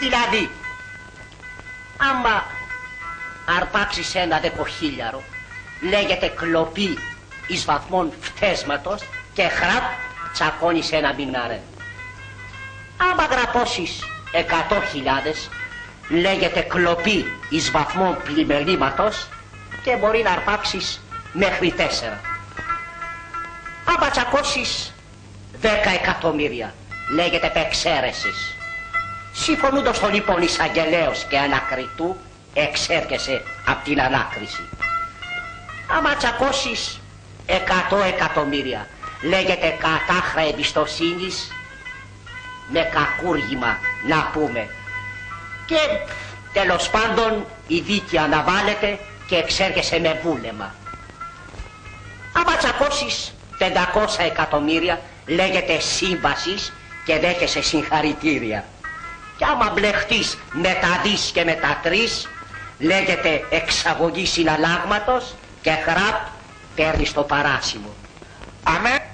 Δηλαδή, άμα αρπάξεις ένα 10.000, λέγεται κλοπή εις βαθμών φτέσματος και χραπ τσακώνεις ένα μηνάρε. Άμα γραπώσεις 100.000, λέγεται κλοπή εις βαθμών πλημελήματος και μπορεί να αρπάξεις μέχρι 4. Άμα τσακώσεις 10 εκατομμύρια, λέγεται επεξαίρεσης. Συμφωνούντος το λοιπόν εισαγγελέος και ανακριτού, εξέρχεσαι από την ανάκριση. Άμα τσακώσεις 100 εκατομμύρια, λέγεται κατάχρα εμπιστοσύνης με κακούργημα να πούμε. Και τέλος πάντων η δίκη αναβάλλεται και εξέρχεσαι με βούλεμα. Άμα τσακώσεις 500 εκατομμύρια, λέγεται σύμβασης και δέχεσαι συγχαρητήρια. Και άμα μπλεχτείς με τα δις και με τα τρεις, λέγεται εξαγωγή συναλλάγματος και χραπ παίρνεις το παράσημο. Αμέ.